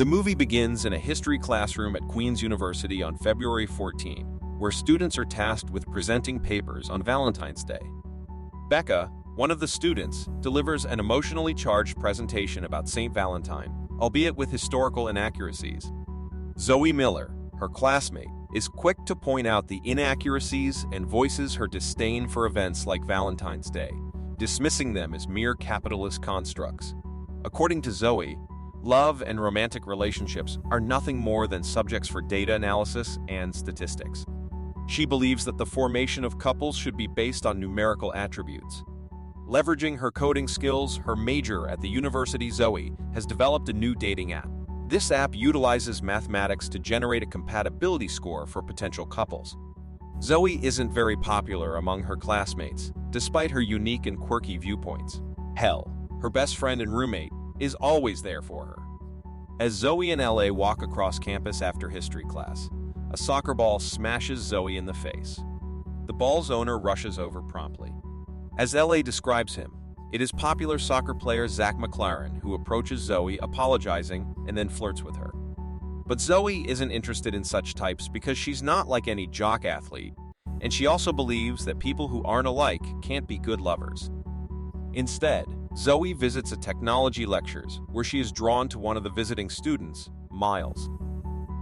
The movie begins in a history classroom at Queen's University on February 14, where students are tasked with presenting papers on Valentine's Day. Becca, one of the students, delivers an emotionally charged presentation about St. Valentine, albeit with historical inaccuracies. Zoe Miller, her classmate, is quick to point out the inaccuracies and voices her disdain for events like Valentine's Day, dismissing them as mere capitalist constructs. According to Zoe, love and romantic relationships are nothing more than subjects for data analysis and statistics. She believes that the formation of couples should be based on numerical attributes. Leveraging her coding skills, her major at the university, Zoe has developed a new dating app. This app utilizes mathematics to generate a compatibility score for potential couples. Zoe isn't very popular among her classmates, despite her unique and quirky viewpoints. Hell, her best friend and roommate is always there for her. As Zoe and LA walk across campus after history class, a soccer ball smashes Zoe in the face. The ball's owner rushes over promptly. As LA describes him, it is popular soccer player Zach McLaren who approaches Zoe apologizing and then flirts with her. But Zoe isn't interested in such types because she's not like any jock athlete, and she also believes that people who aren't alike can't be good lovers. Instead, Zoe visits a technology lectures where she is drawn to one of the visiting students, Miles.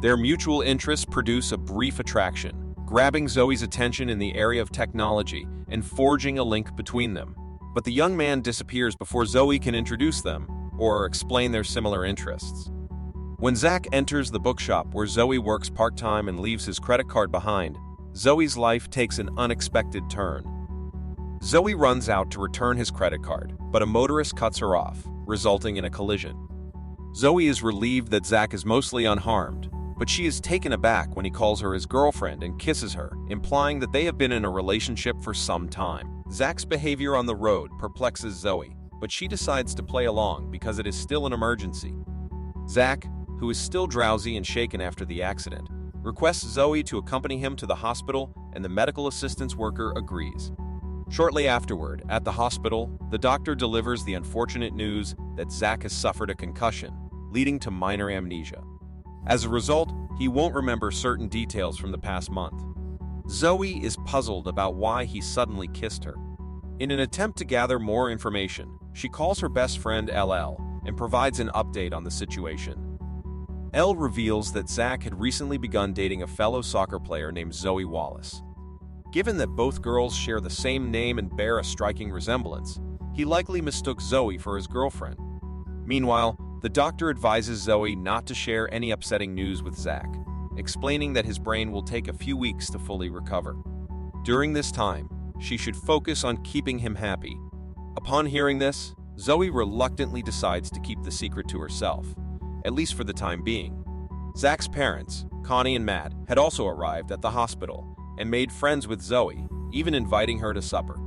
Their mutual interests produce a brief attraction, grabbing Zoe's attention in the area of technology and forging a link between them. But the young man disappears before Zoe can introduce them or explain their similar interests. When Zach enters the bookshop where Zoe works part-time and leaves his credit card behind, Zoe's life takes an unexpected turn. Zoe runs out to return his credit card, but a motorist cuts her off, resulting in a collision. Zoe is relieved that Zach is mostly unharmed, but she is taken aback when he calls her his girlfriend and kisses her, implying that they have been in a relationship for some time. Zach's behavior on the road perplexes Zoe, but she decides to play along because it is still an emergency. Zach, who is still drowsy and shaken after the accident, requests Zoe to accompany him to the hospital, and the medical assistance worker agrees. Shortly afterward, at the hospital, the doctor delivers the unfortunate news that Zach has suffered a concussion, leading to minor amnesia. As a result, he won't remember certain details from the past month. Zoe is puzzled about why he suddenly kissed her. In an attempt to gather more information, she calls her best friend LL and provides an update on the situation. Elle reveals that Zach had recently begun dating a fellow soccer player named Zoe Wallace. Given that both girls share the same name and bear a striking resemblance, he likely mistook Zoe for his girlfriend. Meanwhile, the doctor advises Zoe not to share any upsetting news with Zach, explaining that his brain will take a few weeks to fully recover. During this time, she should focus on keeping him happy. Upon hearing this, Zoe reluctantly decides to keep the secret to herself, at least for the time being. Zach's parents, Connie and Matt, had also arrived at the hospital and made friends with Zoe, even inviting her to supper.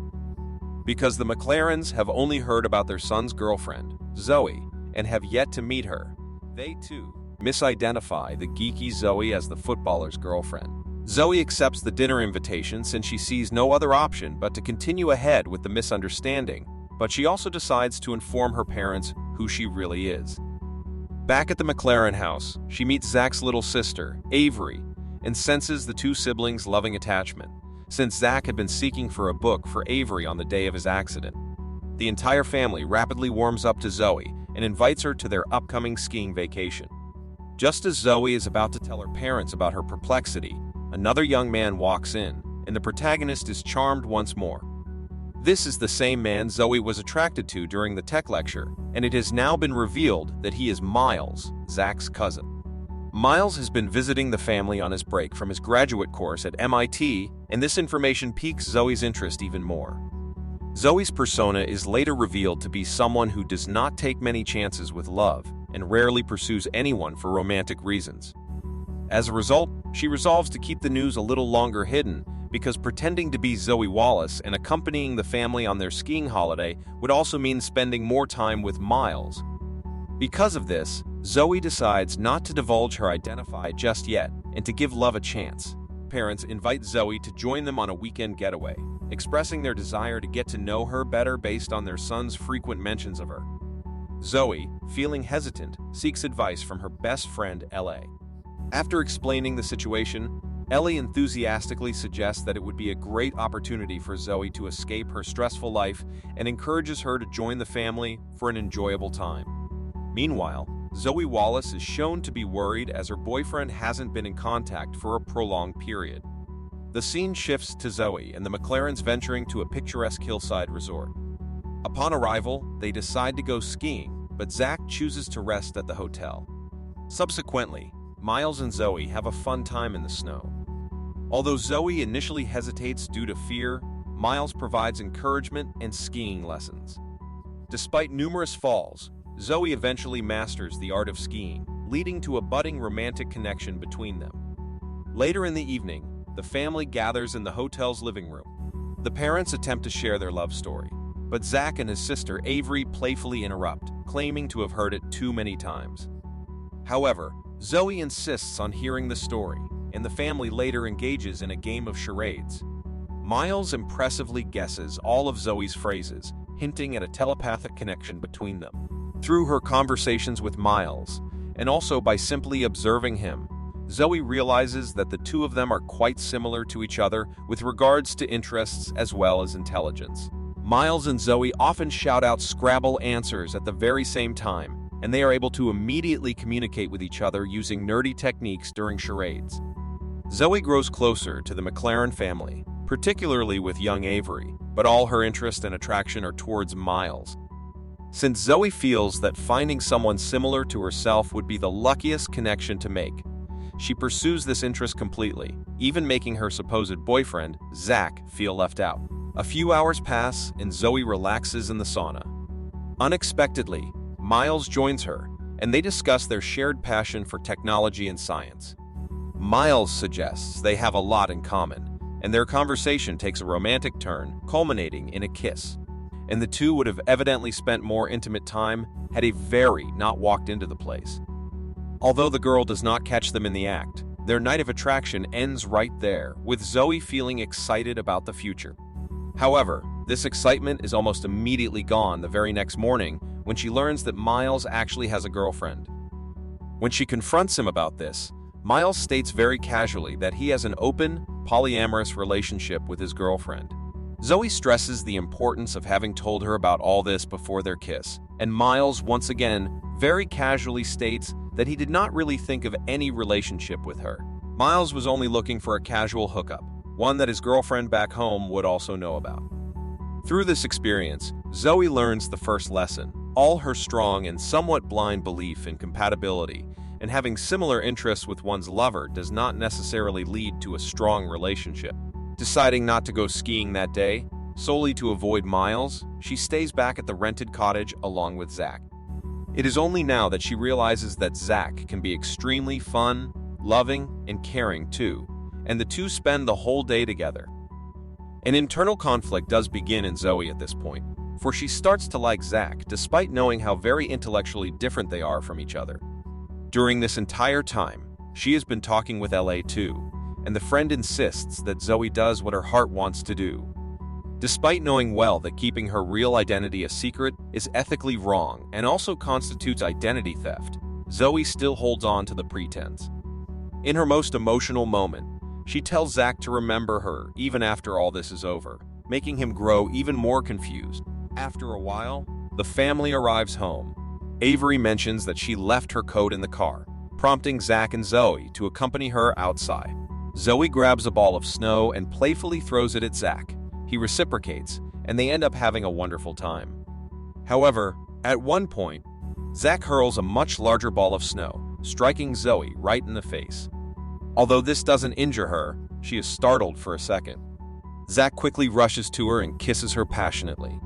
Because the McLarens have only heard about their son's girlfriend, Zoe, and have yet to meet her, they too misidentify the geeky Zoe as the footballer's girlfriend. Zoe accepts the dinner invitation since she sees no other option but to continue ahead with the misunderstanding, but she also decides to inform her parents who she really is. Back at the McLaren house, she meets Zach's little sister, Avery, and senses the two siblings' loving attachment, since Zach had been seeking for a book for Avery on the day of his accident. The entire family rapidly warms up to Zoe and invites her to their upcoming skiing vacation. Just as Zoe is about to tell her parents about her perplexity, another young man walks in, and the protagonist is charmed once more. This is the same man Zoe was attracted to during the tech lecture, and it has now been revealed that he is Miles, Zach's cousin. Miles has been visiting the family on his break from his graduate course at MIT, and this information piques Zoe's interest even more. Zoe's persona is later revealed to be someone who does not take many chances with love and rarely pursues anyone for romantic reasons. As a result, she resolves to keep the news a little longer hidden because pretending to be Zoe Wallace and accompanying the family on their skiing holiday would also mean spending more time with Miles. Because of this, Zoe decides not to divulge her identity just yet and to give love a chance. Parents invite Zoe to join them on a weekend getaway, expressing their desire to get to know her better based on their son's frequent mentions of her. Zoe, feeling hesitant, seeks advice from her best friend, Ellie. After explaining the situation, Ellie enthusiastically suggests that it would be a great opportunity for Zoe to escape her stressful life and encourages her to join the family for an enjoyable time. Meanwhile, Zoe Wallace is shown to be worried as her boyfriend hasn't been in contact for a prolonged period. The scene shifts to Zoe and the McLarens venturing to a picturesque hillside resort. Upon arrival, they decide to go skiing, but Zach chooses to rest at the hotel. Subsequently, Miles and Zoe have a fun time in the snow. Although Zoe initially hesitates due to fear, Miles provides encouragement and skiing lessons. Despite numerous falls, Zoe eventually masters the art of skiing, leading to a budding romantic connection between them. Later in the evening, the family gathers in the hotel's living room. The parents attempt to share their love story, but Zach and his sister Avery playfully interrupt, claiming to have heard it too many times. However, Zoe insists on hearing the story, and the family later engages in a game of charades. Miles impressively guesses all of Zoe's phrases, hinting at a telepathic connection between them. Through her conversations with Miles, and also by simply observing him, Zoe realizes that the two of them are quite similar to each other with regards to interests as well as intelligence. Miles and Zoe often shout out Scrabble answers at the very same time, and they are able to immediately communicate with each other using nerdy techniques during charades. Zoe grows closer to the McLaren family, particularly with young Avery, but all her interest and attraction are towards Miles. Since Zoe feels that finding someone similar to herself would be the luckiest connection to make, she pursues this interest completely, even making her supposed boyfriend, Zach, feel left out. A few hours pass and Zoe relaxes in the sauna. Unexpectedly, Miles joins her, and they discuss their shared passion for technology and science. Miles suggests they have a lot in common, and their conversation takes a romantic turn, culminating in a kiss. And the two would have evidently spent more intimate time had Avery not walked into the place. Although the girl does not catch them in the act, their night of attraction ends right there, with Zoe feeling excited about the future. However, this excitement is almost immediately gone the very next morning when she learns that Miles actually has a girlfriend. When she confronts him about this, Miles states very casually that he has an open, polyamorous relationship with his girlfriend. Zoe stresses the importance of having told her about all this before their kiss, and Miles once again very casually states that he did not really think of any relationship with her. Miles was only looking for a casual hookup, one that his girlfriend back home would also know about. Through this experience, Zoe learns the first lesson. All her strong and somewhat blind belief in compatibility and having similar interests with one's lover does not necessarily lead to a strong relationship. Deciding not to go skiing that day, solely to avoid Miles, she stays back at the rented cottage along with Zach. It is only now that she realizes that Zach can be extremely fun, loving, and caring too, and the two spend the whole day together. An internal conflict does begin in Zoe at this point, for she starts to like Zach despite knowing how very intellectually different they are from each other. During this entire time, she has been talking with LA too, and the friend insists that Zoe does what her heart wants to do. Despite knowing well that keeping her real identity a secret is ethically wrong and also constitutes identity theft, Zoe still holds on to the pretense. In her most emotional moment, she tells Zach to remember her even after all this is over, making him grow even more confused. After a while, the family arrives home. Avery mentions that she left her coat in the car, prompting Zach and Zoe to accompany her outside. Zoe grabs a ball of snow and playfully throws it at Zach. He reciprocates, and they end up having a wonderful time. However, at one point, Zach hurls a much larger ball of snow, striking Zoe right in the face. Although this doesn't injure her, she is startled for a second. Zach quickly rushes to her and kisses her passionately.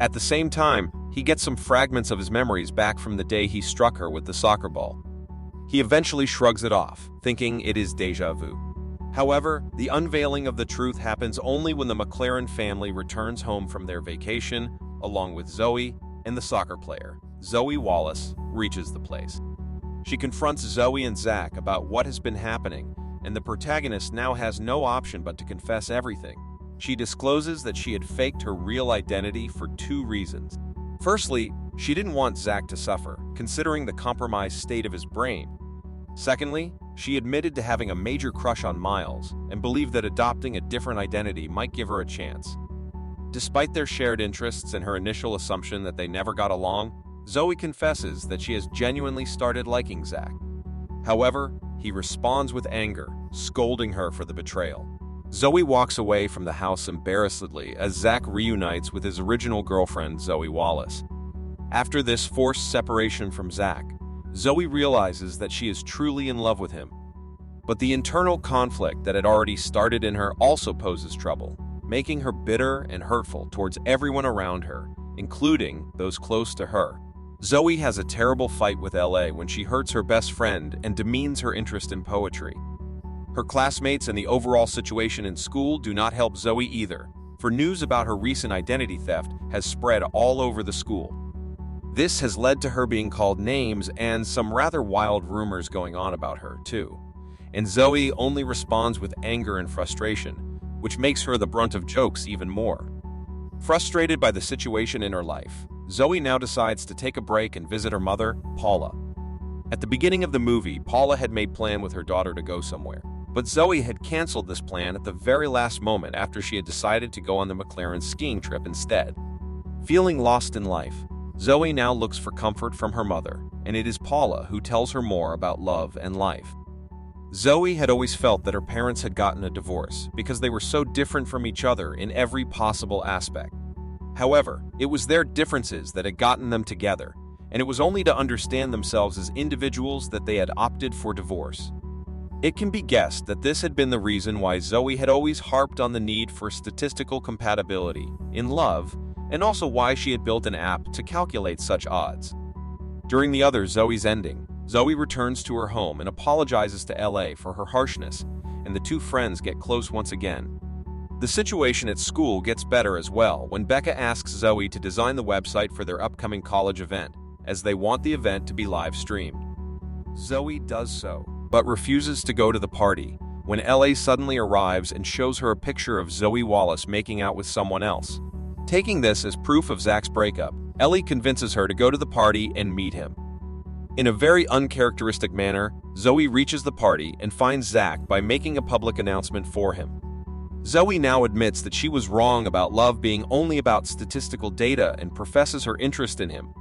At the same time, he gets some fragments of his memories back from the day he struck her with the soccer ball. He eventually shrugs it off, thinking it is déjà vu. However, the unveiling of the truth happens only when the McLaren family returns home from their vacation, along with Zoe and the soccer player. Zoe Wallace reaches the place. She confronts Zoe and Zach about what has been happening, and the protagonist now has no option but to confess everything. She discloses that she had faked her real identity for two reasons. Firstly, She didn't want Zach to suffer, considering the compromised state of his brain. Secondly, she admitted to having a major crush on Miles and believed that adopting a different identity might give her a chance. Despite their shared interests and her initial assumption that they never got along, Zoe confesses that she has genuinely started liking Zach. However, he responds with anger, scolding her for the betrayal. Zoe walks away from the house embarrassedly as Zach reunites with his original girlfriend, Zoe Wallace. After this forced separation from Zach, Zoe realizes that she is truly in love with him. But the internal conflict that had already started in her also poses trouble, making her bitter and hurtful towards everyone around her, including those close to her. Zoe has a terrible fight with LA when she hurts her best friend and demeans her interest in poetry. Her classmates and the overall situation in school do not help Zoe either, for news about her recent identity theft has spread all over the school. This has led to her being called names and some rather wild rumors going on about her, too. And Zoe only responds with anger and frustration, which makes her the brunt of jokes even more. Frustrated by the situation in her life, Zoe now decides to take a break and visit her mother, Paula. At the beginning of the movie, Paula had made plans with her daughter to go somewhere. But Zoe had canceled this plan at the very last moment after she had decided to go on the McLaren skiing trip instead. Feeling lost in life, Zoe now looks for comfort from her mother, and it is Paula who tells her more about love and life. Zoe had always felt that her parents had gotten a divorce because they were so different from each other in every possible aspect. However, it was their differences that had gotten them together, and it was only to understand themselves as individuals that they had opted for divorce. It can be guessed that this had been the reason why Zoe had always harped on the need for statistical compatibility in love, and also why she had built an app to calculate such odds. During the other Zoe's ending, Zoe returns to her home and apologizes to LA for her harshness, and the two friends get close once again. The situation at school gets better as well when Becca asks Zoe to design the website for their upcoming college event, as they want the event to be live streamed. Zoe does so, but refuses to go to the party when LA suddenly arrives and shows her a picture of Zoe Wallace making out with someone else. Taking this as proof of Zach's breakup, Ellie convinces her to go to the party and meet him. In a very uncharacteristic manner, Zoe reaches the party and finds Zach by making a public announcement for him. Zoe now admits that she was wrong about love being only about statistical data and professes her interest in him.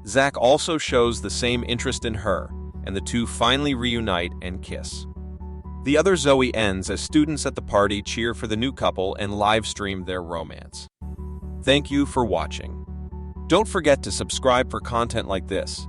Zach also shows the same interest in her, and the two finally reunite and kiss. The other Zoe ends as students at the party cheer for the new couple and live stream their romance. Thank you for watching. Don't forget to subscribe for content like this.